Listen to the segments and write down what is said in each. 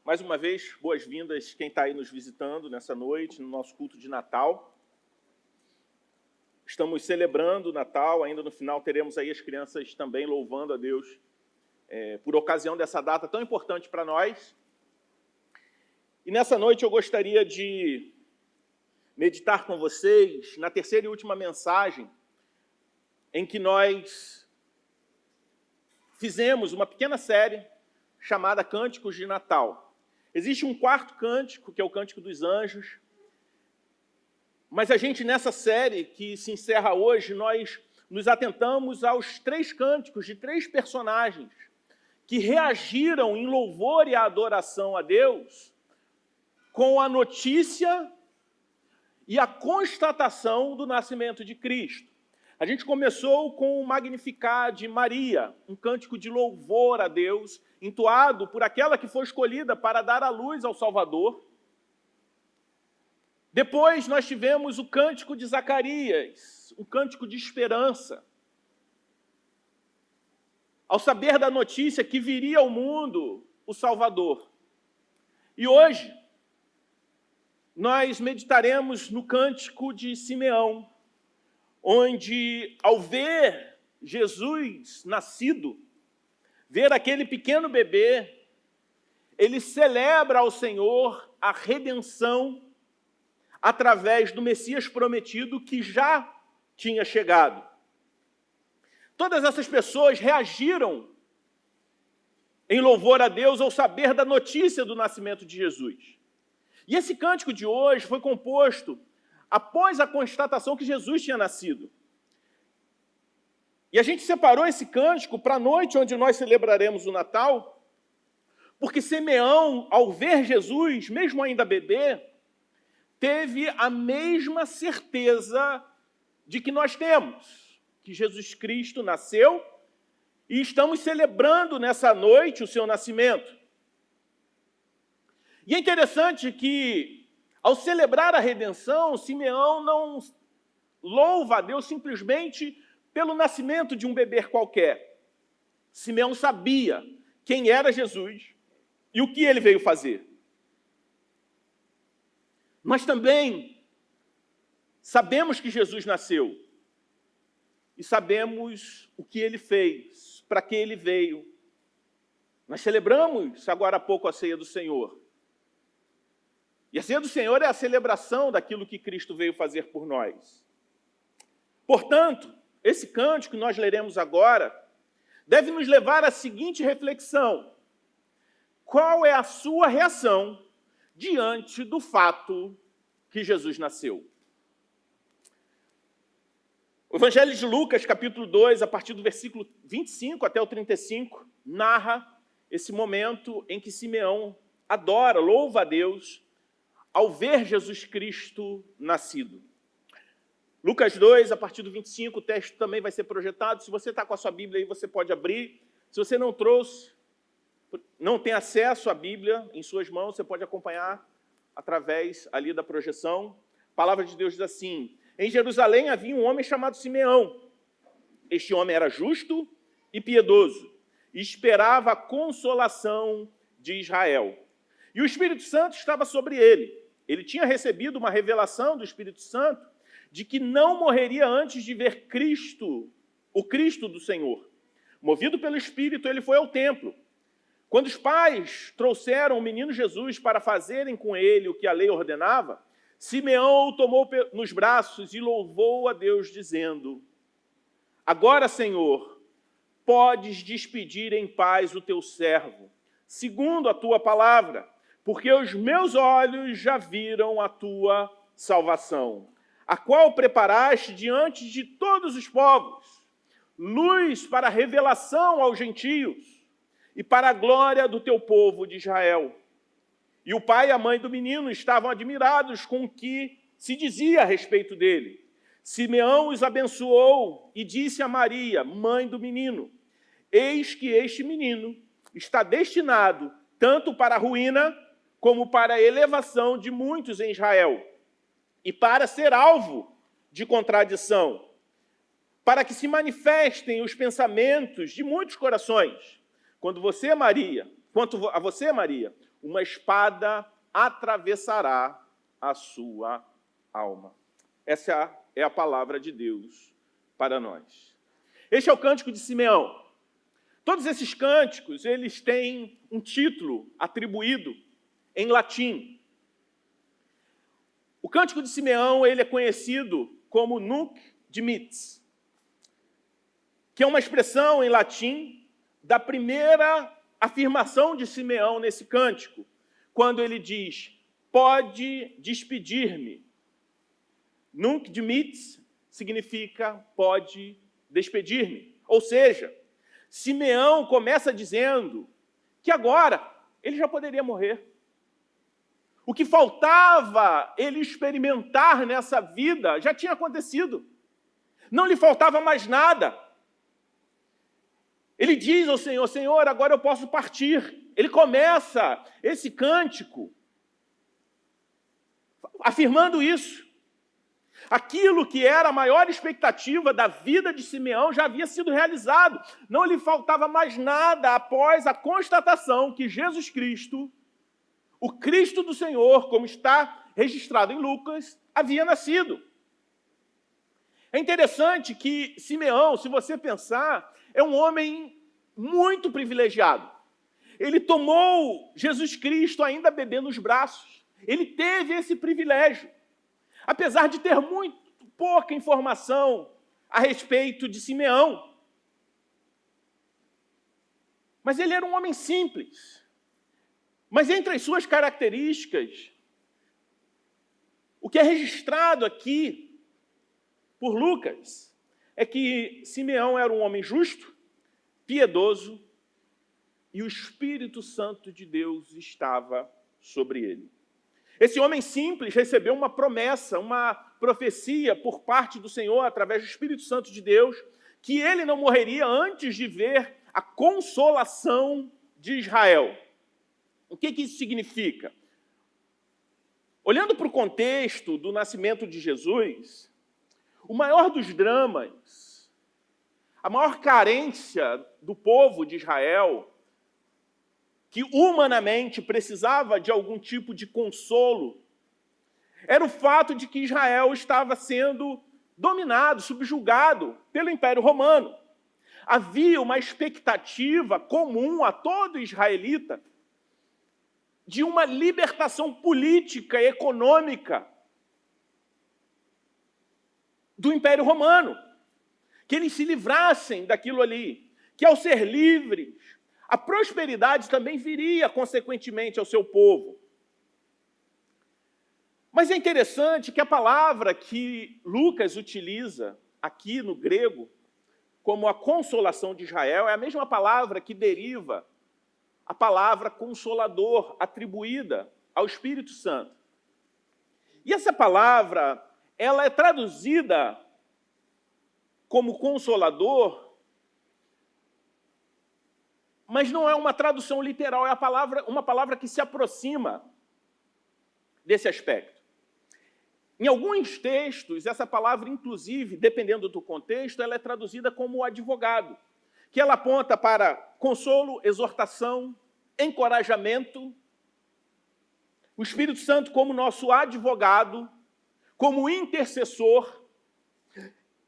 Mais uma vez, boas-vindas quem está aí nos visitando nessa noite, no nosso culto de Natal. Estamos celebrando o Natal, ainda no final teremos aí as crianças também louvando a Deus por ocasião dessa data tão importante para nós. E nessa noite eu gostaria de meditar com vocês na terceira e última mensagem em que nós fizemos uma pequena série chamada Cânticos de Natal. Existe um quarto cântico, que é o Cântico dos Anjos, mas a gente, nessa série que se encerra hoje, nós nos atentamos aos três cânticos de três personagens que reagiram em louvor e adoração a Deus com a notícia e a constatação do nascimento de Cristo. A gente começou com o Magnificat de Maria, um cântico de louvor a Deus, entoado por aquela que foi escolhida para dar à luz ao Salvador. Depois nós tivemos o cântico de Zacarias, um cântico de esperança. Ao saber da notícia que viria ao mundo o Salvador. E hoje nós meditaremos no cântico de Simeão, onde, ao ver Jesus nascido, ver aquele pequeno bebê, ele celebra ao Senhor a redenção através do Messias prometido que já tinha chegado. Todas essas pessoas reagiram em louvor a Deus ao saber da notícia do nascimento de Jesus. E esse cântico de hoje foi composto após a constatação que Jesus tinha nascido. E a gente separou esse cântico para a noite onde nós celebraremos o Natal, porque Simeão, ao ver Jesus, mesmo ainda bebê, teve a mesma certeza de que nós temos, que Jesus Cristo nasceu e estamos celebrando nessa noite o seu nascimento. E é interessante que, ao celebrar a redenção, Simeão não louva a Deus simplesmente pelo nascimento de um bebê qualquer. Simeão sabia quem era Jesus e o que ele veio fazer. Mas também sabemos que Jesus nasceu e sabemos o que ele fez, para que ele veio. Nós celebramos agora há pouco a ceia do Senhor. E a ceia do Senhor é a celebração daquilo que Cristo veio fazer por nós. Portanto, esse cântico que nós leremos agora deve nos levar à seguinte reflexão: qual é a sua reação diante do fato que Jesus nasceu? O Evangelho de Lucas, capítulo 2, a partir do versículo 25 até o 35, narra esse momento em que Simeão adora, louva a Deus, ao ver Jesus Cristo nascido. Lucas 2, a partir do 25, o texto também vai ser projetado. Se você está com a sua Bíblia aí, você pode abrir. Se você não trouxe, não tem acesso à Bíblia em suas mãos, você pode acompanhar através ali da projeção. A palavra de Deus diz assim: em Jerusalém havia um homem chamado Simeão. Este homem era justo e piedoso, e esperava a consolação de Israel. E o Espírito Santo estava sobre ele. Ele tinha recebido uma revelação do Espírito Santo de que não morreria antes de ver Cristo, o Cristo do Senhor. Movido pelo Espírito, ele foi ao templo. Quando os pais trouxeram o menino Jesus para fazerem com ele o que a lei ordenava, Simeão o tomou nos braços e louvou a Deus, dizendo: agora, Senhor, podes despedir em paz o teu servo, segundo a tua palavra, porque os meus olhos já viram a tua salvação, a qual preparaste diante de todos os povos, luz para a revelação aos gentios e para a glória do teu povo de Israel. E o pai e a mãe do menino estavam admirados com o que se dizia a respeito dele. Simeão os abençoou e disse a Maria, mãe do menino: eis que este menino está destinado tanto para a ruína como para a elevação de muitos em Israel, e para ser alvo de contradição, para que se manifestem os pensamentos de muitos corações. Quanto a você, Maria, uma espada atravessará a sua alma. Essa é a palavra de Deus para nós. Este é o cântico de Simeão. Todos esses cânticos, eles têm um título atribuído em latim. O cântico de Simeão, ele é conhecido como Nunc Dimittis, que é uma expressão em latim da primeira afirmação de Simeão nesse cântico, quando ele diz: pode despedir-me. Nunc Dimittis significa pode despedir-me. Ou seja, Simeão começa dizendo que agora ele já poderia morrer. O que faltava ele experimentar nessa vida já tinha acontecido. Não lhe faltava mais nada. Ele diz ao Senhor: Senhor, agora eu posso partir. Ele começa esse cântico afirmando isso. Aquilo que era a maior expectativa da vida de Simeão já havia sido realizado. Não lhe faltava mais nada após a constatação que Jesus Cristo, o Cristo do Senhor, como está registrado em Lucas, havia nascido. É interessante que Simeão, se você pensar, é um homem muito privilegiado. Ele tomou Jesus Cristo ainda bebê nos braços. Ele teve esse privilégio. Apesar de ter muito pouca informação a respeito de Simeão. Mas ele era um homem simples. Mas entre as suas características, o que é registrado aqui por Lucas é que Simeão era um homem justo, piedoso, e o Espírito Santo de Deus estava sobre ele. Esse homem simples recebeu uma promessa, uma profecia por parte do Senhor, através do Espírito Santo de Deus, que ele não morreria antes de ver a consolação de Israel. O que isso significa? Olhando para o contexto do nascimento de Jesus, o maior dos dramas, a maior carência do povo de Israel, que humanamente precisava de algum tipo de consolo, era o fato de que Israel estava sendo dominado, subjugado pelo Império Romano. Havia uma expectativa comum a todo israelita de uma libertação política e econômica do Império Romano, que eles se livrassem daquilo ali, que ao ser livres, a prosperidade também viria, consequentemente, ao seu povo. Mas é interessante que a palavra que Lucas utiliza aqui no grego, como a consolação de Israel, é a mesma palavra que deriva a palavra consolador, atribuída ao Espírito Santo. E essa palavra, ela é traduzida como consolador, mas não é uma tradução literal, é uma palavra que se aproxima desse aspecto. Em alguns textos, essa palavra, inclusive, dependendo do contexto, ela é traduzida como advogado, que ela aponta para consolo, exortação, encorajamento, o Espírito Santo como nosso advogado, como intercessor.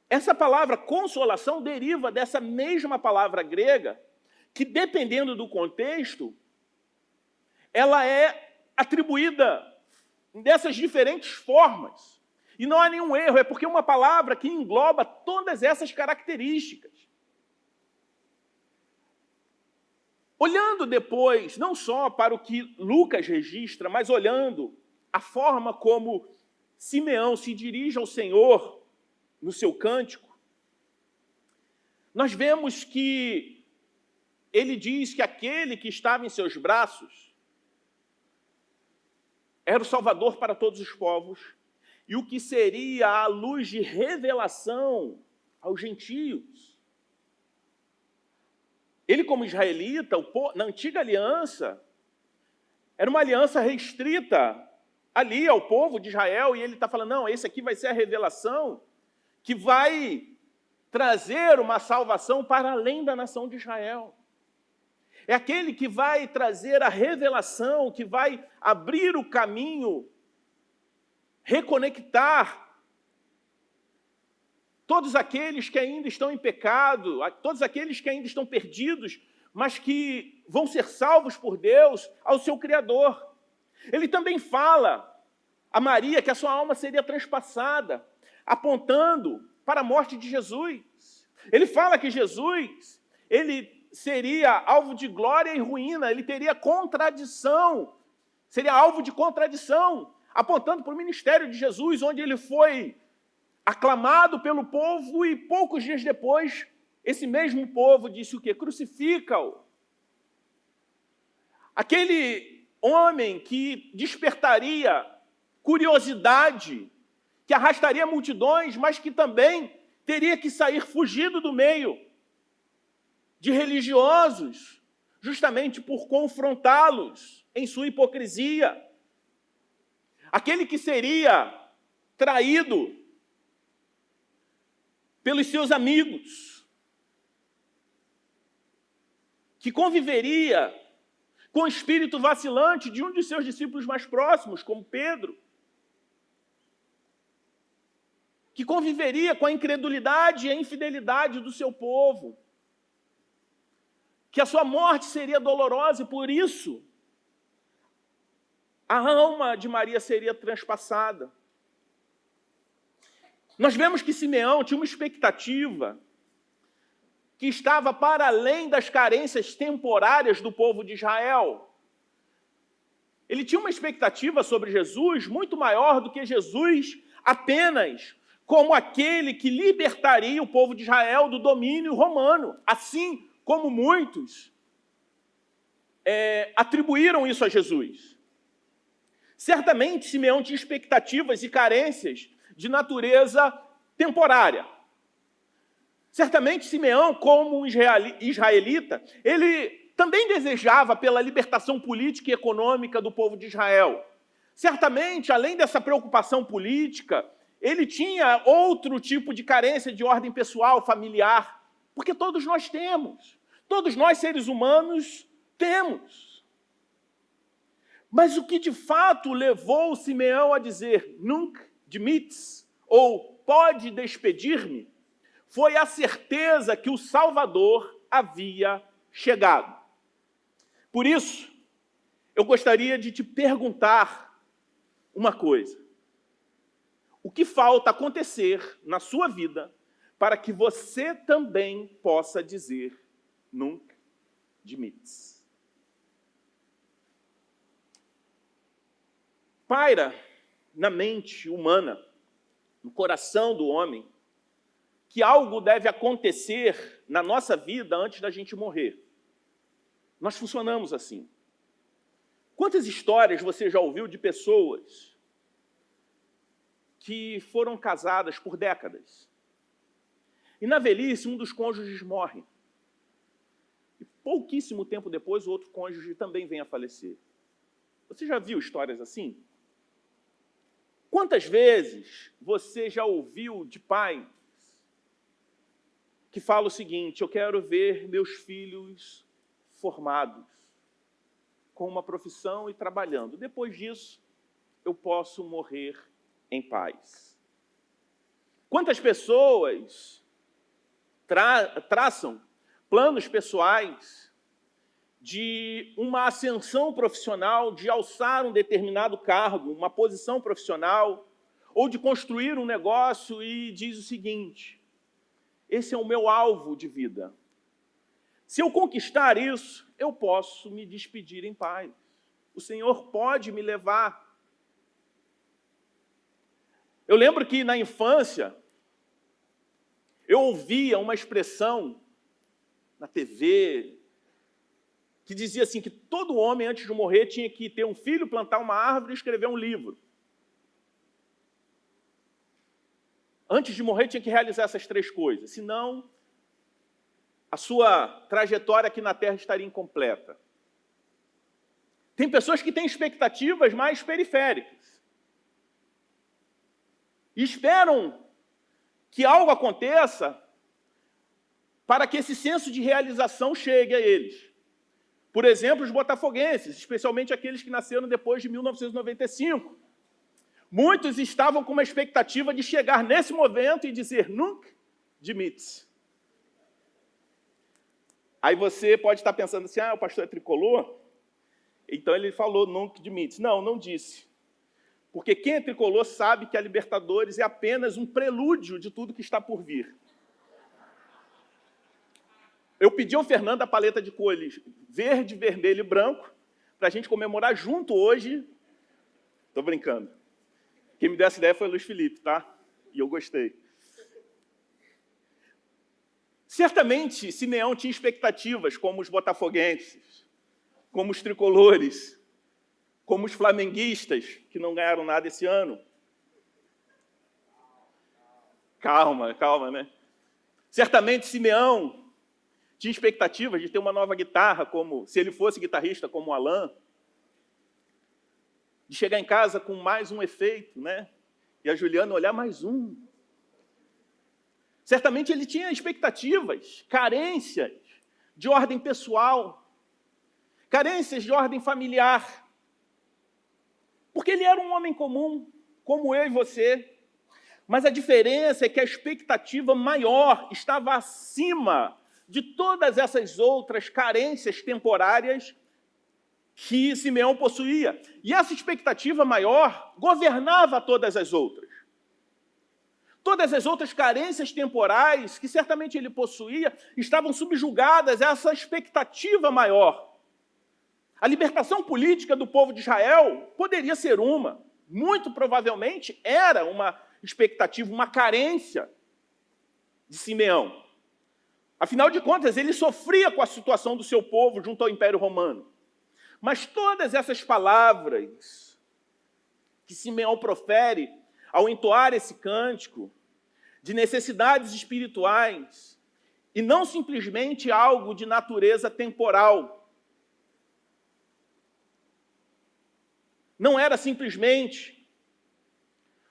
Essa palavra consolação deriva dessa mesma palavra grega, que, dependendo do contexto, ela é atribuída dessas diferentes formas. E não há nenhum erro, é porque é uma palavra que engloba todas essas características. Olhando depois, não só para o que Lucas registra, mas olhando a forma como Simeão se dirige ao Senhor no seu cântico, nós vemos que ele diz que aquele que estava em seus braços era o Salvador para todos os povos e o que seria a luz de revelação aos gentios. Ele, como israelita, na antiga aliança, era uma aliança restrita ali ao povo de Israel, e ele está falando, não, esse aqui vai ser a revelação que vai trazer uma salvação para além da nação de Israel. É aquele que vai trazer a revelação, que vai abrir o caminho, reconectar todos aqueles que ainda estão em pecado, todos aqueles que ainda estão perdidos, mas que vão ser salvos por Deus ao seu Criador. Ele também fala a Maria que a sua alma seria transpassada, apontando para a morte de Jesus. Ele fala que Jesus, ele seria alvo de glória e ruína, ele teria contradição, seria alvo de contradição, apontando para o ministério de Jesus, onde ele foi aclamado pelo povo e poucos dias depois, esse mesmo povo disse o quê? Crucifica-o. Aquele homem que despertaria curiosidade, que arrastaria multidões, mas que também teria que sair fugido do meio de religiosos, justamente por confrontá-los em sua hipocrisia. Aquele que seria traído pelos seus amigos, que conviveria com o espírito vacilante de um de seus discípulos mais próximos, como Pedro, que conviveria com a incredulidade e a infidelidade do seu povo, que a sua morte seria dolorosa e por isso a alma de Maria seria transpassada. Nós vemos que Simeão tinha uma expectativa que estava para além das carências temporárias do povo de Israel. Ele tinha uma expectativa sobre Jesus muito maior do que Jesus apenas como aquele que libertaria o povo de Israel do domínio romano, assim como muitos atribuíram isso a Jesus. Certamente, Simeão tinha expectativas e carências de natureza temporária. Certamente, Simeão, como um israelita, ele também desejava pela libertação política e econômica do povo de Israel. Certamente, além dessa preocupação política, ele tinha outro tipo de carência de ordem pessoal, familiar, porque todos nós temos. Todos nós, seres humanos, temos. Mas o que de fato levou Simeão a dizer nunc dimittis, ou pode despedir-me, foi a certeza que o Salvador havia chegado. Por isso, eu gostaria de te perguntar uma coisa. O que falta acontecer na sua vida para que você também possa dizer nunc dimittis? Paira na mente humana, no coração do homem, que algo deve acontecer na nossa vida antes da gente morrer. Nós funcionamos assim. Quantas histórias você já ouviu de pessoas que foram casadas por décadas? E na velhice, um dos cônjuges morre. E pouquíssimo tempo depois, o outro cônjuge também vem a falecer. Você já viu histórias assim? Quantas vezes você já ouviu de pais que fala o seguinte: eu quero ver meus filhos formados, com uma profissão e trabalhando. Depois disso, eu posso morrer em paz. Quantas pessoas traçam planos pessoais de uma ascensão profissional, de alçar um determinado cargo, uma posição profissional, ou de construir um negócio e diz o seguinte: esse é o meu alvo de vida. Se eu conquistar isso, eu posso me despedir em paz. O Senhor pode me levar. Eu lembro que na infância, eu ouvia uma expressão na TV que dizia assim, que todo homem, antes de morrer, tinha que ter um filho, plantar uma árvore e escrever um livro. Antes de morrer, tinha que realizar essas três coisas, senão a sua trajetória aqui na Terra estaria incompleta. Tem pessoas que têm expectativas mais periféricas e esperam que algo aconteça para que esse senso de realização chegue a eles. Por exemplo, os botafoguenses, especialmente aqueles que nasceram depois de 1995. Muitos estavam com uma expectativa de chegar nesse momento e dizer, nunca admite. Aí você pode estar pensando assim, o pastor é tricolor? Então ele falou, nunca admite. Não, não disse. Porque quem é tricolor sabe que a Libertadores é apenas um prelúdio de tudo que está por vir. Eu pedi ao Fernando a paleta de cores verde, vermelho e branco para a gente comemorar junto hoje. Estou brincando. Quem me deu essa ideia foi o Luiz Felipe, tá? E eu gostei. Certamente, Simeão tinha expectativas como os botafoguenses, como os tricolores, como os flamenguistas, que não ganharam nada esse ano. Calma, calma, né? Certamente, Simeão tinha expectativas de ter uma nova guitarra, como se ele fosse guitarrista como o Alan, de chegar em casa com mais um efeito, né? E a Juliana olhar mais um. Certamente ele tinha expectativas, carências de ordem pessoal, carências de ordem familiar. Porque ele era um homem comum, como eu e você. Mas a diferença é que a expectativa maior estava acima de todas essas outras carências temporárias que Simeão possuía. E essa expectativa maior governava todas as outras. Todas as outras carências temporais que certamente ele possuía estavam subjugadas a essa expectativa maior. A libertação política do povo de Israel poderia ser uma, muito provavelmente era uma expectativa, uma carência de Simeão. Afinal de contas, ele sofria com a situação do seu povo junto ao Império Romano. Mas todas essas palavras que Simeão profere ao entoar esse cântico de necessidades espirituais e não simplesmente algo de natureza temporal. Não era simplesmente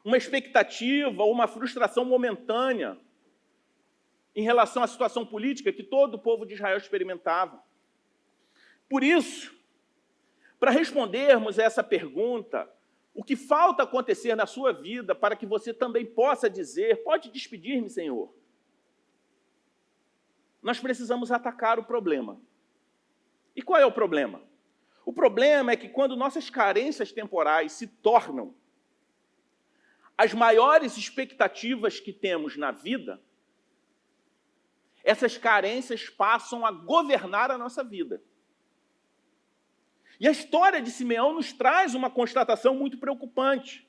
uma expectativa ou uma frustração momentânea em relação à situação política que todo o povo de Israel experimentava. Por isso, para respondermos a essa pergunta, o que falta acontecer na sua vida para que você também possa dizer, pode despedir-me, Senhor? Nós precisamos atacar o problema. E qual é o problema? O problema é que quando nossas carências temporais se tornam as maiores expectativas que temos na vida, essas carências passam a governar a nossa vida. E a história de Simeão nos traz uma constatação muito preocupante,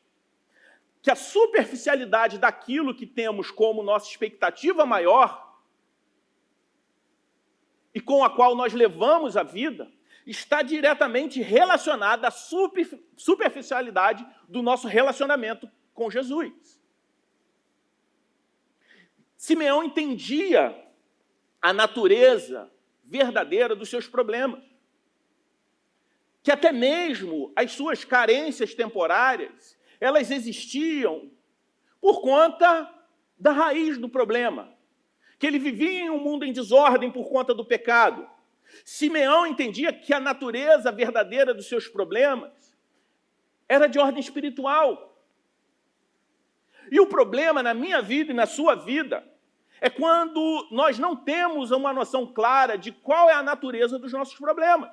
que a superficialidade daquilo que temos como nossa expectativa maior e com a qual nós levamos a vida, está diretamente relacionada à superficialidade do nosso relacionamento com Jesus. Simeão entendia a natureza verdadeira dos seus problemas, que até mesmo as suas carências temporárias, elas existiam por conta da raiz do problema, que ele vivia em um mundo em desordem por conta do pecado. Simeão entendia que a natureza verdadeira dos seus problemas era de ordem espiritual. E o problema na minha vida e na sua vida é quando nós não temos uma noção clara de qual é a natureza dos nossos problemas.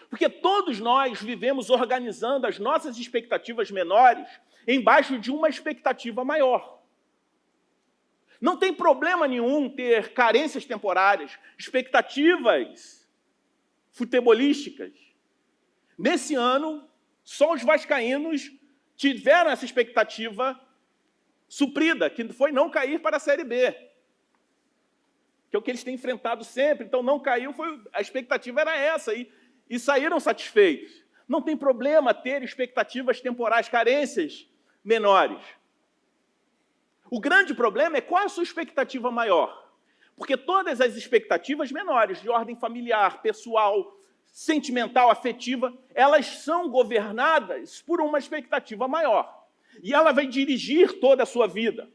Porque todos nós vivemos organizando as nossas expectativas menores embaixo de uma expectativa maior. Não tem problema nenhum ter carências temporárias, expectativas futebolísticas. Nesse ano, só os vascaínos tiveram essa expectativa suprida, que foi não cair para a Série B. Que é o que eles têm enfrentado sempre. Então, não caiu, a expectativa era essa. E saíram satisfeitos. Não tem problema ter expectativas temporais, carências menores. O grande problema é qual é a sua expectativa maior. Porque todas as expectativas menores, de ordem familiar, pessoal, sentimental, afetiva, elas são governadas por uma expectativa maior. E ela vai dirigir toda a sua vida.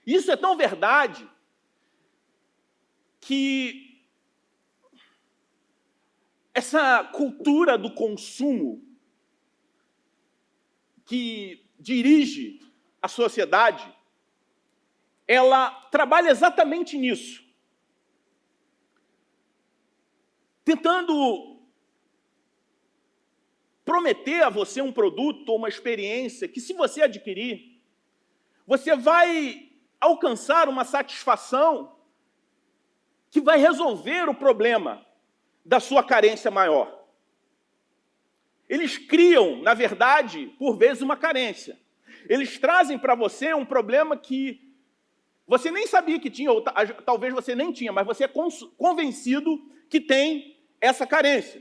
Isso é tão verdade que essa cultura do consumo que dirige a sociedade, ela trabalha exatamente nisso. Tentando prometer a você um produto ou uma experiência que, se você adquirir, você vai alcançar uma satisfação que vai resolver o problema da sua carência maior. Eles criam, na verdade, por vezes, uma carência. Eles trazem para você um problema que você nem sabia que tinha, ou talvez você nem tinha, mas você é convencido que tem essa carência.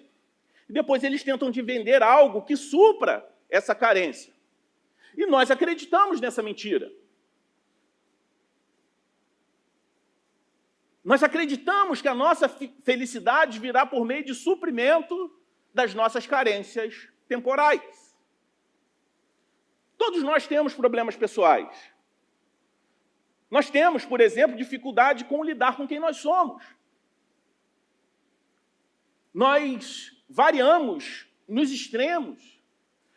E depois eles tentam te vender algo que supra essa carência. E nós acreditamos nessa mentira. Nós acreditamos que a nossa felicidade virá por meio de suprimento das nossas carências temporais. Todos nós temos problemas pessoais. Nós temos, por exemplo, dificuldade com lidar com quem nós somos. Nós variamos nos extremos.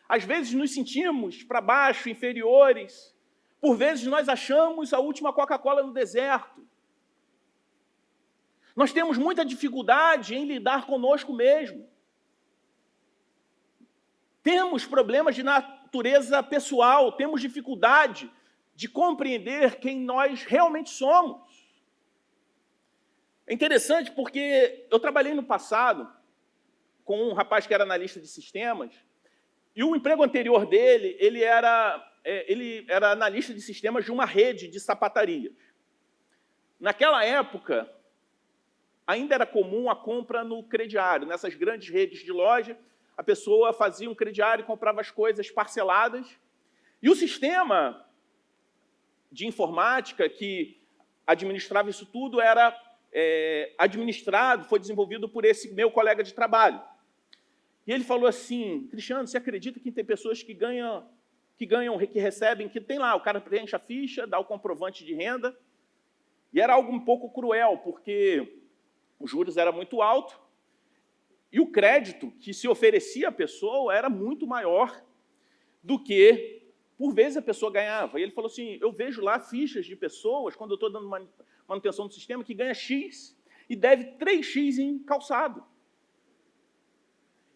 Às vezes nos sentimos para baixo, inferiores. Por vezes nós achamos a última Coca-Cola no deserto. Nós temos muita dificuldade em lidar conosco mesmo. Temos problemas de natureza pessoal, temos dificuldade de compreender quem nós realmente somos. É interessante porque eu trabalhei no passado com um rapaz que era analista de sistemas, e o emprego anterior dele, ele era analista de sistemas de uma rede de sapatarias. Naquela época, ainda era comum a compra no crediário. Nessas grandes redes de loja, a pessoa fazia um crediário e comprava as coisas parceladas. E o sistema de informática que administrava isso tudo era foi desenvolvido por esse meu colega de trabalho. E ele falou assim: Cristiano, você acredita que tem pessoas que recebem, que tem lá, o cara preenche a ficha, dá o comprovante de renda, e era algo um pouco cruel, porque os juros eram muito altos, e o crédito que se oferecia à pessoa era muito maior do que, por vezes, a pessoa ganhava. E ele falou assim: eu vejo lá fichas de pessoas, quando eu estou dando manutenção do sistema, que ganha X e deve 3X em calçado.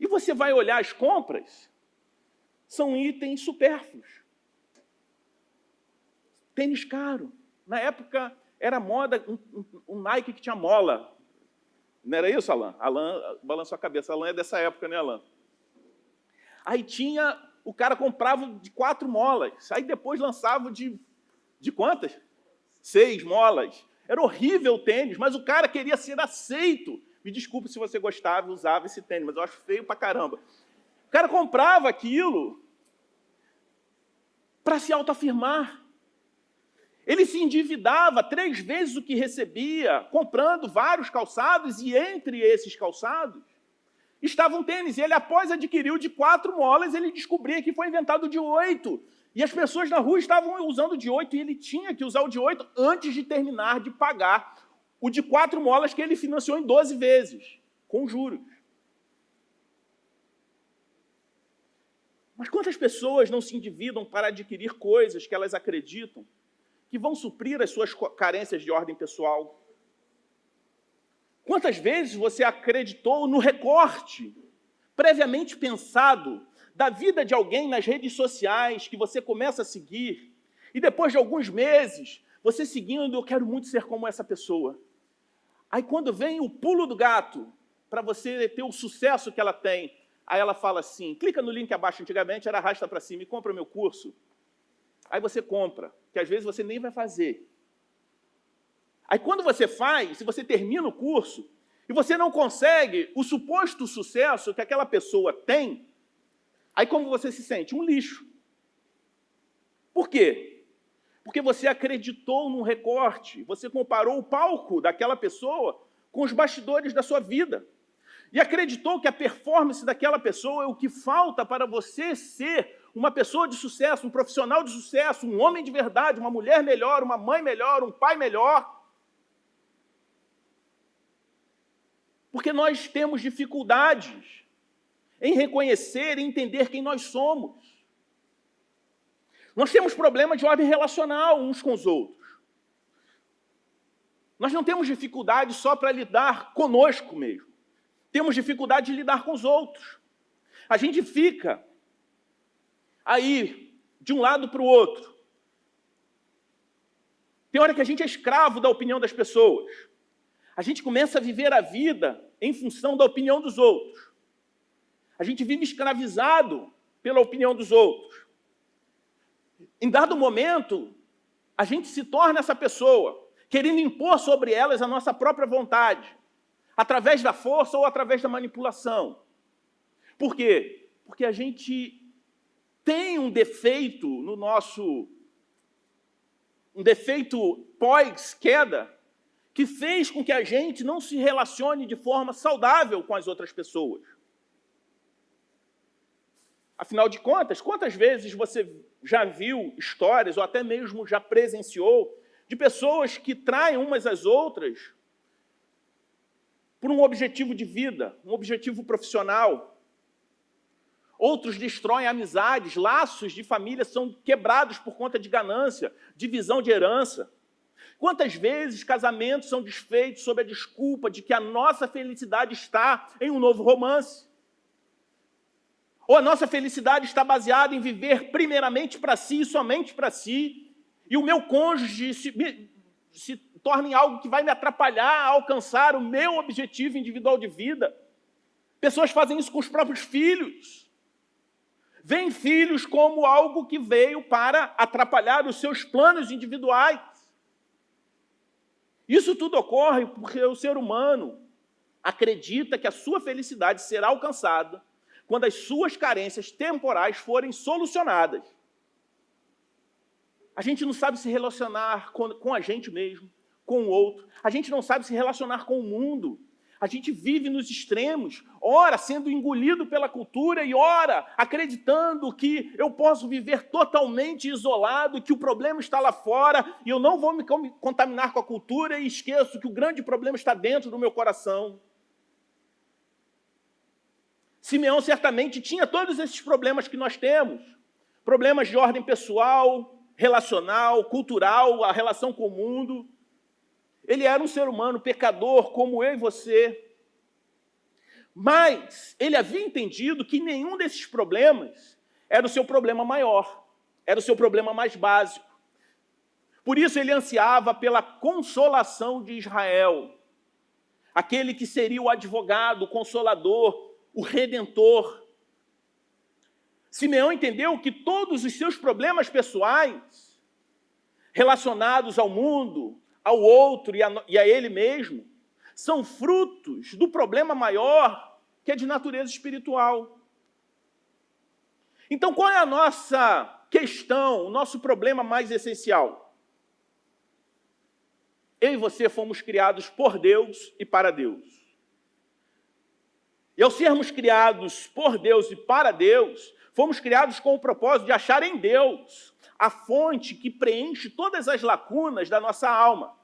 E você vai olhar as compras, são itens supérfluos. Tênis caro. Na época, era moda um Nike que tinha mola. Não era isso, Alan? Alan balançou a cabeça. Alan é dessa época, né, Alan? Aí o cara comprava de 4 molas. Aí depois lançava de quantas? 6 molas. Era horrível o tênis, mas o cara queria ser aceito. Me desculpe se você gostava e usava esse tênis, mas eu acho feio pra caramba. O cara comprava aquilo para se autoafirmar. Ele se endividava 3 vezes o que recebia, comprando vários calçados, e entre esses calçados estava um tênis. E ele, após adquirir o de 4 molas, ele descobria que foi inventado de 8. E as pessoas na rua estavam usando o de 8, e ele tinha que usar o de 8 antes de terminar de pagar o de 4 molas que ele financiou em 12 vezes, com juros. Mas quantas pessoas não se endividam para adquirir coisas que elas acreditam que vão suprir as suas carências de ordem pessoal? Quantas vezes você acreditou no recorte previamente pensado da vida de alguém nas redes sociais que você começa a seguir, e depois de alguns meses, você seguindo, eu quero muito ser como essa pessoa. Aí quando vem o pulo do gato, para você ter o sucesso que ela tem, aí ela fala assim: clica no link abaixo, antigamente era arrasta para cima e compra o meu curso. Aí você compra, que às vezes você nem vai fazer. Aí quando você faz, se você termina o curso, e você não consegue o suposto sucesso que aquela pessoa tem, aí como você se sente? Um lixo. Por quê? Porque você acreditou num recorte, você comparou o palco daquela pessoa com os bastidores da sua vida. E acreditou que a performance daquela pessoa é o que falta para você ser uma pessoa de sucesso, um profissional de sucesso, um homem de verdade, uma mulher melhor, uma mãe melhor, um pai melhor. Porque nós temos dificuldades em reconhecer e entender quem nós somos. Nós temos problemas de ordem relacional uns com os outros. Nós não temos dificuldade só para lidar conosco mesmo. Temos dificuldade de lidar com os outros. A gente fica aí, de um lado para o outro. Tem hora que a gente é escravo da opinião das pessoas. A gente começa a viver a vida em função da opinião dos outros. A gente vive escravizado pela opinião dos outros. Em dado momento, a gente se torna essa pessoa, querendo impor sobre elas a nossa própria vontade, através da força ou através da manipulação. Por quê? Porque a gente tem um defeito no nosso... um defeito pós-queda, que fez com que a gente não se relacione de forma saudável com as outras pessoas. Afinal de contas, quantas vezes você já viu histórias, ou até mesmo já presenciou, de pessoas que traem umas às outras por um objetivo de vida, um objetivo profissional. Outros destroem amizades, laços de família são quebrados por conta de ganância, divisão de herança. Quantas vezes casamentos são desfeitos sob a desculpa de que a nossa felicidade está em um novo romance? Ou a nossa felicidade está baseada em viver primeiramente para si e somente para si, e o meu cônjuge se torna em algo que vai me atrapalhar a alcançar o meu objetivo individual de vida. Pessoas fazem isso com os próprios filhos. Veem filhos como algo que veio para atrapalhar os seus planos individuais. Isso tudo ocorre porque o ser humano acredita que a sua felicidade será alcançada quando as suas carências temporais forem solucionadas. A gente não sabe se relacionar com a gente mesmo, com o outro. A gente não sabe se relacionar com o mundo. A gente vive nos extremos, ora sendo engolido pela cultura e ora acreditando que eu posso viver totalmente isolado, que o problema está lá fora e eu não vou me contaminar com a cultura e esqueço que o grande problema está dentro do meu coração. Simeão certamente tinha todos esses problemas que nós temos. Problemas de ordem pessoal, relacional, cultural, a relação com o mundo. Ele era um ser humano pecador, como eu e você. Mas ele havia entendido que nenhum desses problemas era o seu problema maior, era o seu problema mais básico. Por isso ele ansiava pela consolação de Israel, aquele que seria o advogado, o consolador, o redentor. Simeão entendeu que todos os seus problemas pessoais, relacionados ao mundo, ao outro e a ele mesmo, são frutos do problema maior que é de natureza espiritual. Então, qual é a nossa questão, o nosso problema mais essencial? Eu e você fomos criados por Deus e para Deus. E ao sermos criados por Deus e para Deus, fomos criados com o propósito de achar em Deus a fonte que preenche todas as lacunas da nossa alma.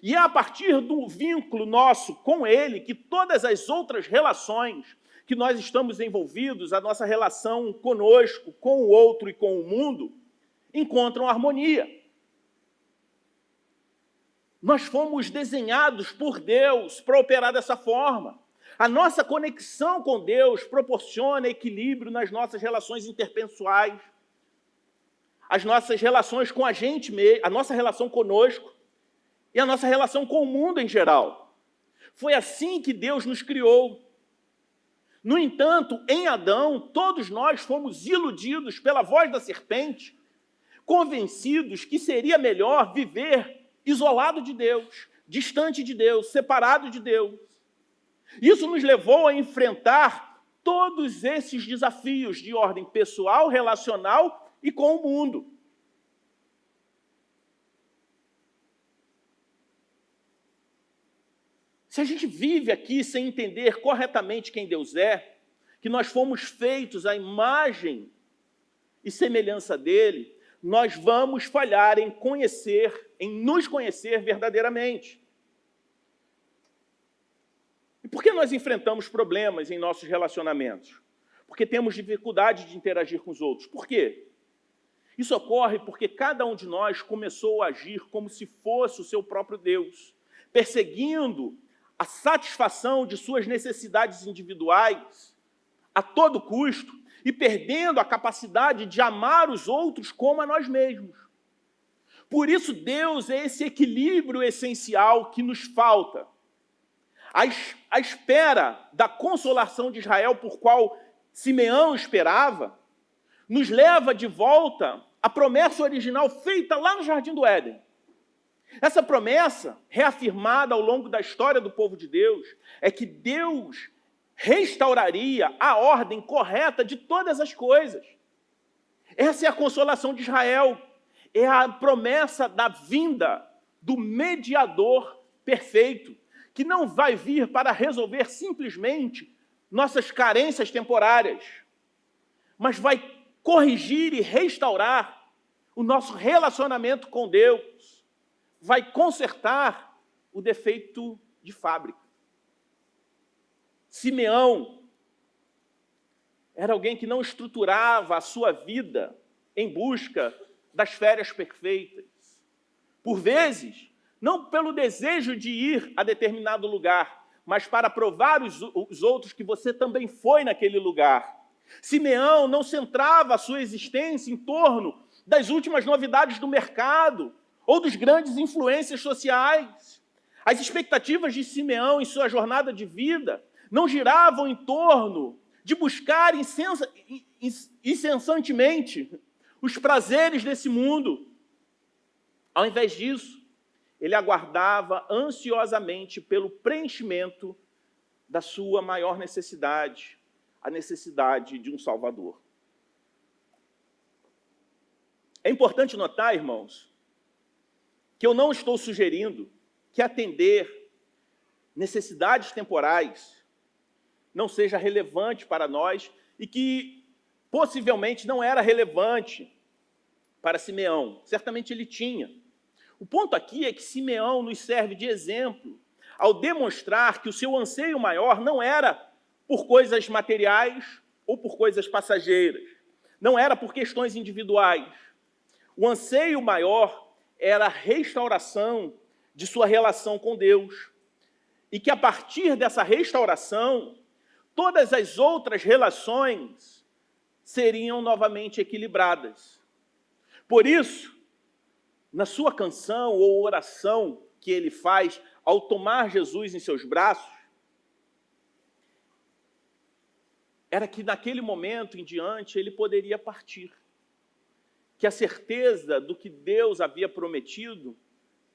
E é a partir do vínculo nosso com Ele que todas as outras relações que nós estamos envolvidos, a nossa relação conosco, com o outro e com o mundo, encontram harmonia. Nós fomos desenhados por Deus para operar dessa forma. A nossa conexão com Deus proporciona equilíbrio nas nossas relações interpessoais, as nossas relações com a gente mesmo, a nossa relação conosco e a nossa relação com o mundo em geral. Foi assim que Deus nos criou. No entanto, em Adão, todos nós fomos iludidos pela voz da serpente, convencidos que seria melhor viver isolado de Deus, distante de Deus, separado de Deus. Isso nos levou a enfrentar todos esses desafios de ordem pessoal, relacional e com o mundo. Se a gente vive aqui sem entender corretamente quem Deus é, que nós fomos feitos à imagem e semelhança dele, nós vamos falhar em nos conhecer verdadeiramente. E por que nós enfrentamos problemas em nossos relacionamentos? Porque temos dificuldade de interagir com os outros. Por quê? Isso ocorre porque cada um de nós começou a agir como se fosse o seu próprio Deus, perseguindo a satisfação de suas necessidades individuais a todo custo e perdendo a capacidade de amar os outros como a nós mesmos. Por isso, Deus é esse equilíbrio essencial que nos falta. A espera da consolação de Israel, por qual Simeão esperava, nos leva de volta à promessa original feita lá no Jardim do Éden. Essa promessa, reafirmada ao longo da história do povo de Deus, é que Deus restauraria a ordem correta de todas as coisas. Essa é a consolação de Israel. É a promessa da vinda do mediador perfeito, que não vai vir para resolver simplesmente nossas carências temporárias, mas vai corrigir e restaurar o nosso relacionamento com Deus, vai consertar o defeito de fábrica. Simeão era alguém que não estruturava a sua vida em busca das férias perfeitas. Por vezes, não pelo desejo de ir a determinado lugar, mas para provar os outros que você também foi naquele lugar. Simeão não centrava a sua existência em torno das últimas novidades do mercado ou dos grandes influências sociais. As expectativas de Simeão em sua jornada de vida não giravam em torno de buscar incessantemente os prazeres desse mundo. Ao invés disso, ele aguardava ansiosamente pelo preenchimento da sua maior necessidade, a necessidade de um Salvador. É importante notar, irmãos, que eu não estou sugerindo que atender necessidades temporais não seja relevante para nós e que possivelmente não era relevante para Simeão. Certamente ele tinha. O ponto aqui é que Simeão nos serve de exemplo ao demonstrar que o seu anseio maior não era por coisas materiais ou por coisas passageiras. Não era por questões individuais. O anseio maior era a restauração de sua relação com Deus. E que a partir dessa restauração, todas as outras relações seriam novamente equilibradas. Por isso, na sua canção ou oração que ele faz ao tomar Jesus em seus braços, era que naquele momento em diante ele poderia partir. Que a certeza do que Deus havia prometido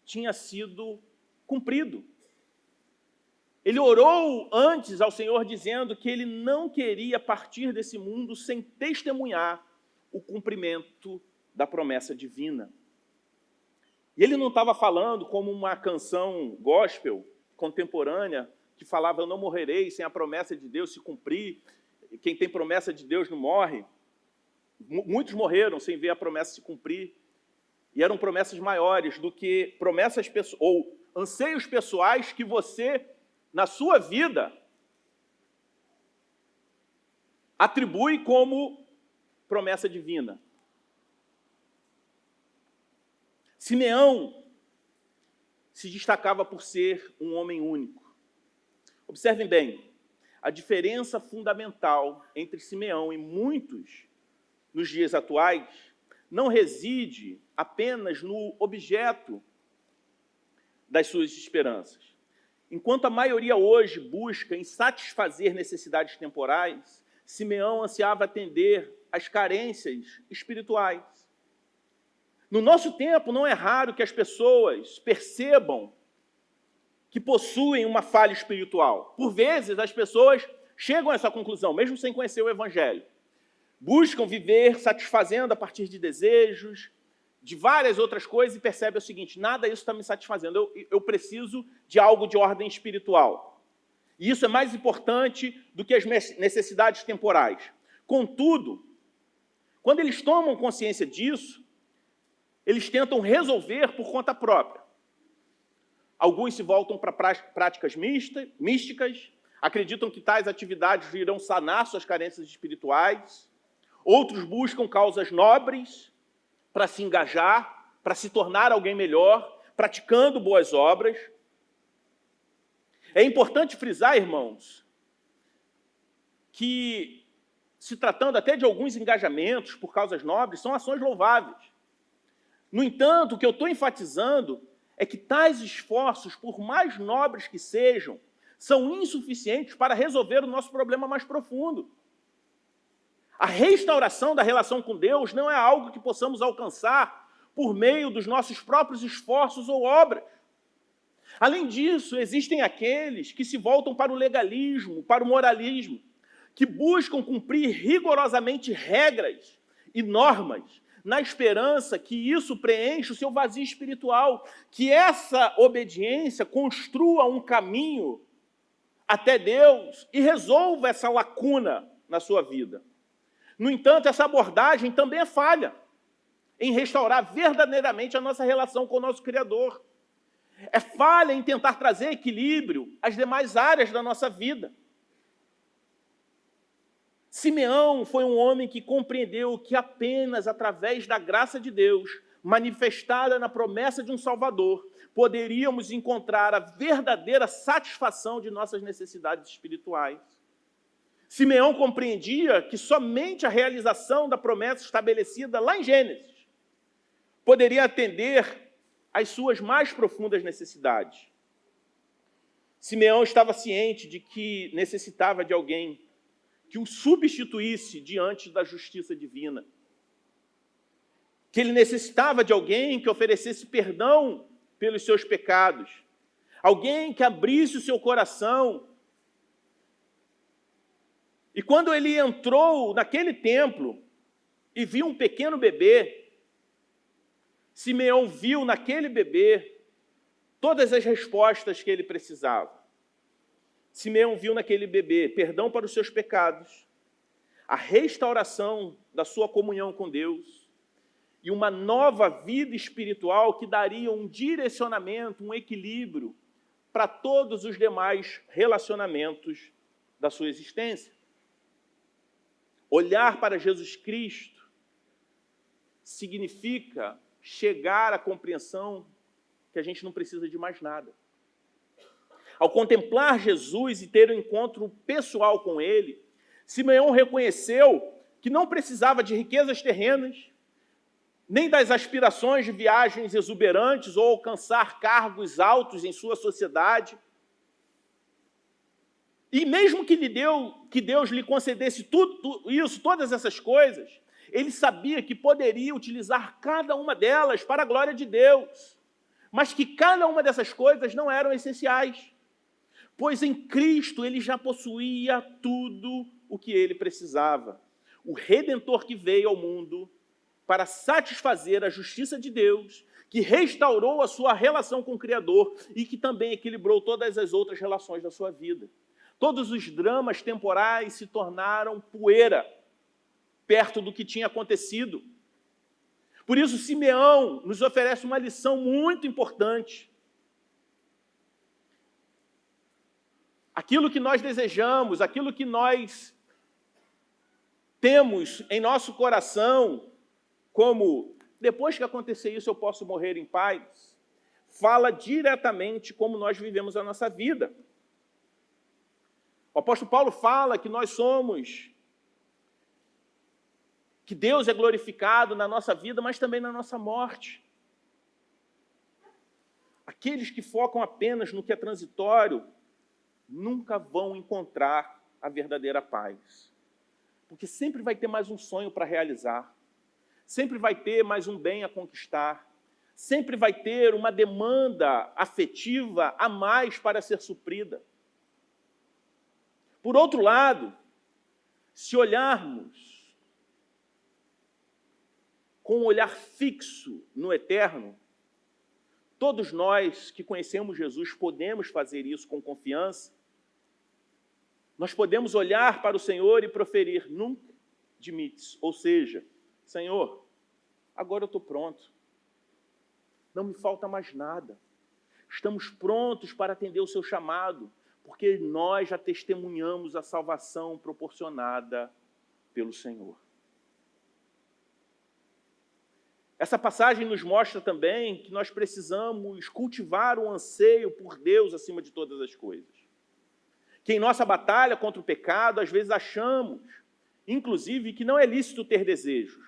tinha sido cumprido. Ele orou antes ao Senhor dizendo que ele não queria partir desse mundo sem testemunhar o cumprimento da promessa divina. E ele não estava falando como uma canção gospel contemporânea que falava: eu não morrerei sem a promessa de Deus se cumprir, quem tem promessa de Deus não morre. Muitos morreram sem ver a promessa se cumprir, e eram promessas maiores do que promessas ou anseios pessoais que você, na sua vida, atribui como promessa divina. Simeão se destacava por ser um homem único. Observem bem, a diferença fundamental entre Simeão e muitos nos dias atuais não reside apenas no objeto das suas esperanças. Enquanto a maioria hoje busca em satisfazer necessidades temporais, Simeão ansiava atender às carências espirituais. No nosso tempo, não é raro que as pessoas percebam que possuem uma falha espiritual. Por vezes, as pessoas chegam a essa conclusão, mesmo sem conhecer o Evangelho. Buscam viver satisfazendo a partir de desejos, de várias outras coisas, e percebem o seguinte: nada disso está me satisfazendo, eu preciso de algo de ordem espiritual. E isso é mais importante do que as necessidades temporais. Contudo, quando eles tomam consciência disso, eles tentam resolver por conta própria. Alguns se voltam para práticas místicas, acreditam que tais atividades irão sanar suas carências espirituais. Outros buscam causas nobres para se engajar, para se tornar alguém melhor, praticando boas obras. É importante frisar, irmãos, que, se tratando até de alguns engajamentos por causas nobres, são ações louváveis. No entanto, o que eu estou enfatizando é que tais esforços, por mais nobres que sejam, são insuficientes para resolver o nosso problema mais profundo. A restauração da relação com Deus não é algo que possamos alcançar por meio dos nossos próprios esforços ou obras. Além disso, existem aqueles que se voltam para o legalismo, para o moralismo, que buscam cumprir rigorosamente regras e normas, na esperança que isso preencha o seu vazio espiritual, que essa obediência construa um caminho até Deus e resolva essa lacuna na sua vida. No entanto, essa abordagem também é falha em restaurar verdadeiramente a nossa relação com o nosso Criador. É falha em tentar trazer equilíbrio às demais áreas da nossa vida. Simeão foi um homem que compreendeu que apenas através da graça de Deus, manifestada na promessa de um Salvador, poderíamos encontrar a verdadeira satisfação de nossas necessidades espirituais. Simeão compreendia que somente a realização da promessa estabelecida lá em Gênesis poderia atender às suas mais profundas necessidades. Simeão estava ciente de que necessitava de alguém que o substituísse diante da justiça divina. Que ele necessitava de alguém que oferecesse perdão pelos seus pecados. Alguém que abrisse o seu coração. E quando ele entrou naquele templo e viu um pequeno bebê, Simeão viu naquele bebê todas as respostas que ele precisava. Simeão viu naquele bebê perdão para os seus pecados, a restauração da sua comunhão com Deus e uma nova vida espiritual que daria um direcionamento, um equilíbrio para todos os demais relacionamentos da sua existência. Olhar para Jesus Cristo significa chegar à compreensão que a gente não precisa de mais nada. Ao contemplar Jesus e ter um encontro pessoal com Ele, Simeão reconheceu que não precisava de riquezas terrenas, nem das aspirações de viagens exuberantes ou alcançar cargos altos em sua sociedade. E mesmo que Deus lhe concedesse tudo isso, todas essas coisas, ele sabia que poderia utilizar cada uma delas para a glória de Deus, mas que cada uma dessas coisas não eram essenciais, pois em Cristo ele já possuía tudo o que ele precisava. O Redentor que veio ao mundo para satisfazer a justiça de Deus, que restaurou a sua relação com o Criador e que também equilibrou todas as outras relações da sua vida. Todos os dramas temporais se tornaram poeira perto do que tinha acontecido. Por isso, Simeão nos oferece uma lição muito importante. Aquilo que nós desejamos, aquilo que nós temos em nosso coração, como depois que acontecer isso eu posso morrer em paz, fala diretamente como nós vivemos a nossa vida. O apóstolo Paulo fala que nós somos, que Deus é glorificado na nossa vida, mas também na nossa morte. Aqueles que focam apenas no que é transitório nunca vão encontrar a verdadeira paz. Porque sempre vai ter mais um sonho para realizar, sempre vai ter mais um bem a conquistar, sempre vai ter uma demanda afetiva a mais para ser suprida. Por outro lado, se olharmos com um olhar fixo no eterno, todos nós que conhecemos Jesus podemos fazer isso com confiança. Nós podemos olhar para o Senhor e proferir nunc dimittis, ou seja, Senhor, agora eu estou pronto, não me falta mais nada, estamos prontos para atender o seu chamado, Porque nós já testemunhamos a salvação proporcionada pelo Senhor. Essa passagem nos mostra também que nós precisamos cultivar o anseio por Deus acima de todas as coisas. Que em nossa batalha contra o pecado, às vezes achamos, inclusive, que não é lícito ter desejos.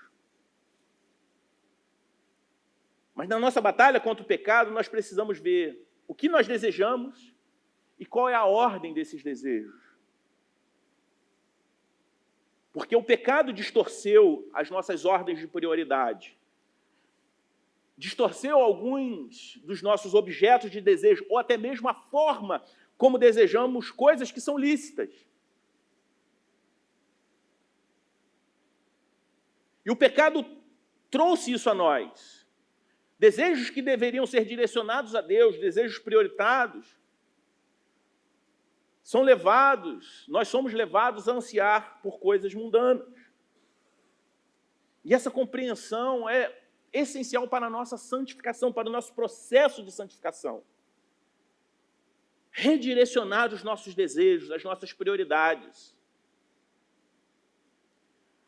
Mas na nossa batalha contra o pecado, nós precisamos ver o que nós desejamos e qual é a ordem desses desejos. Porque o pecado distorceu as nossas ordens de prioridade. Distorceu alguns dos nossos objetos de desejo, ou até mesmo a forma como desejamos coisas que são lícitas. E o pecado trouxe isso a nós. Desejos que deveriam ser direcionados a Deus, desejos prioritários, nós somos levados a ansiar por coisas mundanas. E essa compreensão é essencial para a nossa santificação, para o nosso processo de santificação. Redirecionar os nossos desejos, as nossas prioridades.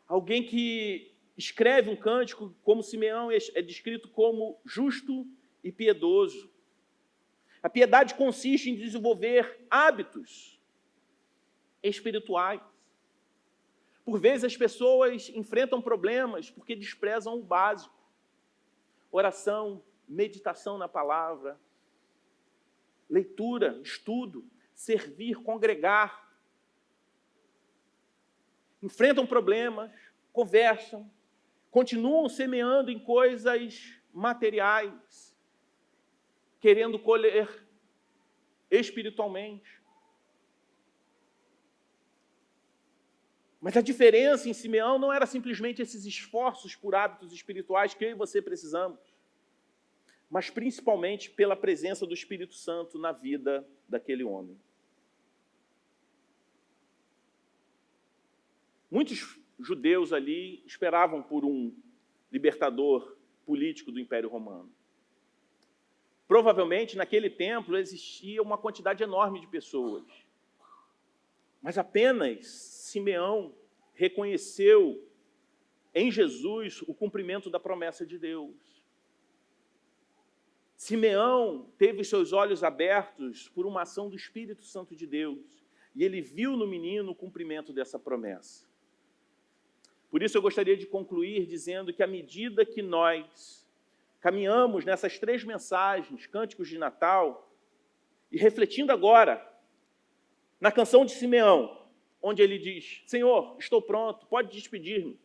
Alguém que escreve um cântico como Simeão é descrito como justo e piedoso. A piedade consiste em desenvolver hábitos espirituais. Por vezes as pessoas enfrentam problemas porque desprezam o básico. Oração, meditação na palavra, leitura, estudo, servir, congregar. Enfrentam problemas, conversam, continuam semeando em coisas materiais, querendo colher espiritualmente. Mas a diferença em Simeão não era simplesmente esses esforços por hábitos espirituais que eu e você precisamos, mas principalmente pela presença do Espírito Santo na vida daquele homem. Muitos judeus ali esperavam por um libertador político do Império Romano. Provavelmente, naquele templo, existia uma quantidade enorme de pessoas. Mas apenas Simeão reconheceu em Jesus o cumprimento da promessa de Deus. Simeão teve seus olhos abertos por uma ação do Espírito Santo de Deus, e ele viu no menino o cumprimento dessa promessa. Por isso eu gostaria de concluir dizendo que à medida que nós caminhamos nessas 3 mensagens, cânticos de Natal, e refletindo agora na canção de Simeão, onde ele diz: Senhor, estou pronto, pode despedir-me.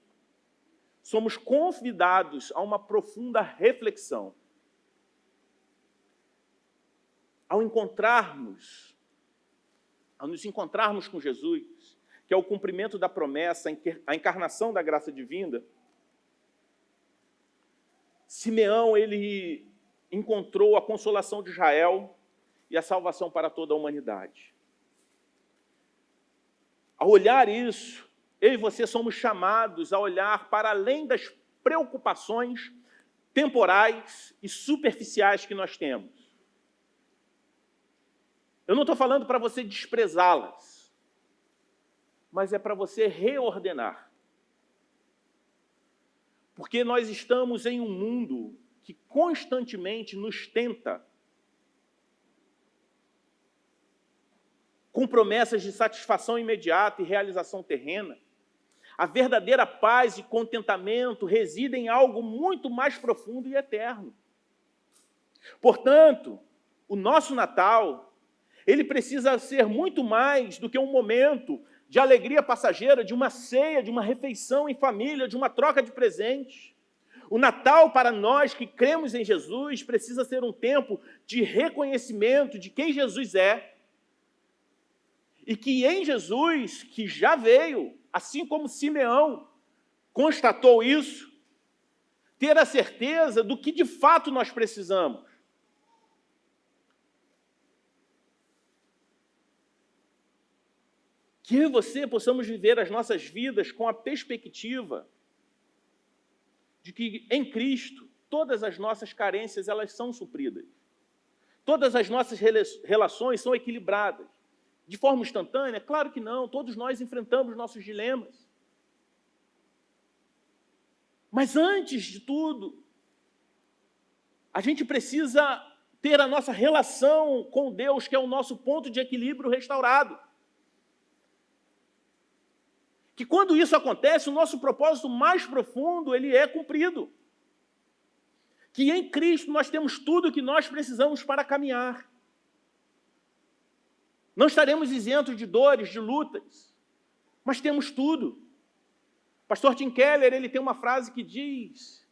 Somos convidados a uma profunda reflexão. Ao nos encontrarmos com Jesus, que é o cumprimento da promessa, a encarnação da graça divina, Simeão, ele encontrou a consolação de Israel e a salvação para toda a humanidade. Ao olhar isso, eu e você somos chamados a olhar para além das preocupações temporais e superficiais que nós temos. Eu não estou falando para você desprezá-las, mas é para você reordenar. Porque nós estamos em um mundo que constantemente nos tenta com promessas de satisfação imediata e realização terrena. A verdadeira paz e contentamento residem em algo muito mais profundo e eterno. Portanto, o nosso Natal, ele precisa ser muito mais do que um momento de alegria passageira, de uma ceia, de uma refeição em família, de uma troca de presentes. O Natal, para nós que cremos em Jesus, precisa ser um tempo de reconhecimento de quem Jesus é, e que em Jesus, que já veio, assim como Simeão constatou isso, ter a certeza do que de fato nós precisamos. Que eu e você possamos viver as nossas vidas com a perspectiva de que em Cristo todas as nossas carências elas são supridas. Todas as nossas relações são equilibradas. de forma instantânea? Claro que não, todos nós enfrentamos nossos dilemas. Mas antes de tudo, a gente precisa ter a nossa relação com Deus, que é o nosso ponto de equilíbrio restaurado. Que quando isso acontece, o nosso propósito mais profundo, ele é cumprido. Que em Cristo nós temos tudo o que nós precisamos para caminhar. Não estaremos isentos de dores, de lutas, mas temos tudo. Pastor Tim Keller, ele tem uma frase que diz: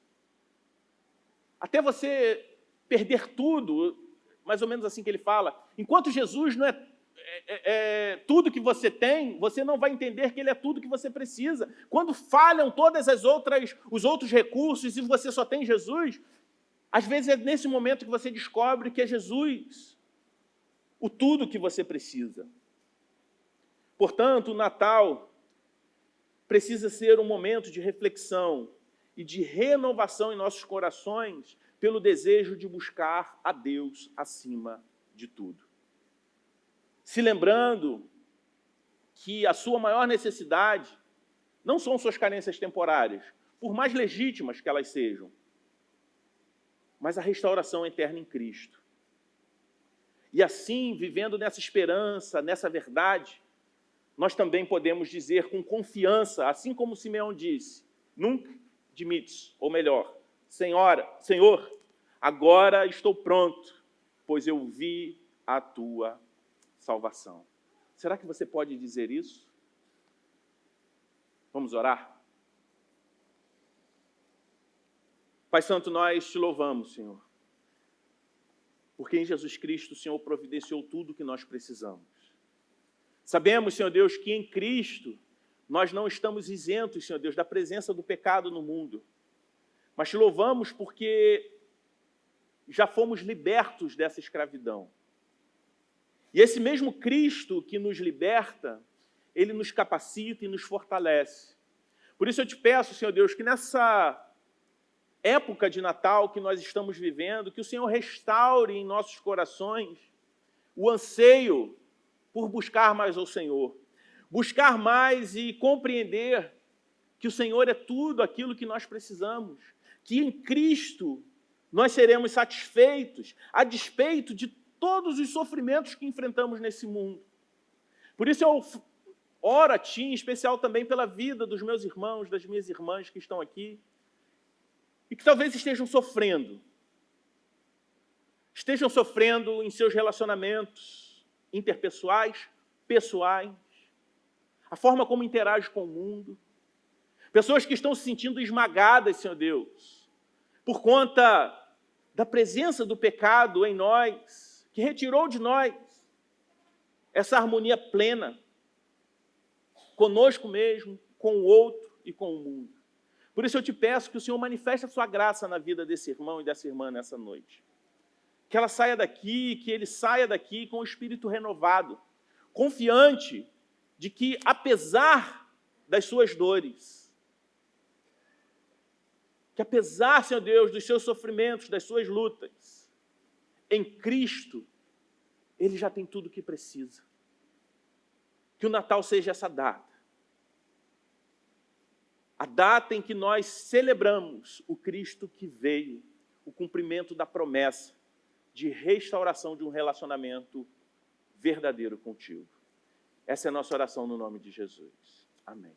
até você perder tudo, mais ou menos assim que ele fala, enquanto Jesus não é tudo que você tem, você não vai entender que ele é tudo que você precisa. Quando falham todas os outros recursos e você só tem Jesus, às vezes é nesse momento que você descobre que é Jesus o tudo que você precisa. Portanto, o Natal precisa ser um momento de reflexão e de renovação em nossos corações pelo desejo de buscar a Deus acima de tudo. Se lembrando que a sua maior necessidade não são suas carências temporárias, por mais legítimas que elas sejam, mas a restauração eterna em Cristo. E assim, vivendo nessa esperança, nessa verdade, nós também podemos dizer com confiança, assim como Simeão disse, nunc dimittis, ou melhor, Senhor, agora estou pronto, pois eu vi a tua salvação. Será que você pode dizer isso? Vamos orar? Pai Santo, nós te louvamos, Senhor, porque em Jesus Cristo o Senhor providenciou tudo o que nós precisamos. Sabemos, Senhor Deus, que em Cristo nós não estamos isentos, Senhor Deus, da presença do pecado no mundo. Mas te louvamos porque já fomos libertos dessa escravidão. E esse mesmo Cristo que nos liberta, ele nos capacita e nos fortalece. Por isso eu te peço, Senhor Deus, que nessa época de Natal que nós estamos vivendo, que o Senhor restaure em nossos corações o anseio por buscar mais ao Senhor. Buscar mais e compreender que o Senhor é tudo aquilo que nós precisamos. Que em Cristo nós seremos satisfeitos a despeito de todos os sofrimentos que enfrentamos nesse mundo. Por isso eu oro a Ti, em especial também pela vida dos meus irmãos, das minhas irmãs que estão aqui, e que talvez estejam sofrendo em seus relacionamentos interpessoais, pessoais, a forma como interagem com o mundo. Pessoas que estão se sentindo esmagadas, Senhor Deus, por conta da presença do pecado em nós, que retirou de nós essa harmonia plena conosco mesmo, com o outro e com o mundo. Por isso eu te peço que o Senhor manifeste a sua graça na vida desse irmão e dessa irmã nessa noite. Que ela saia daqui, que ele saia daqui com o espírito renovado, confiante de que, apesar das suas dores, que apesar, Senhor Deus, dos seus sofrimentos, das suas lutas, em Cristo, ele já tem tudo o que precisa. Que o Natal seja essa data. A data em que nós celebramos o Cristo que veio, o cumprimento da promessa de restauração de um relacionamento verdadeiro contigo. Essa é a nossa oração no nome de Jesus. Amém.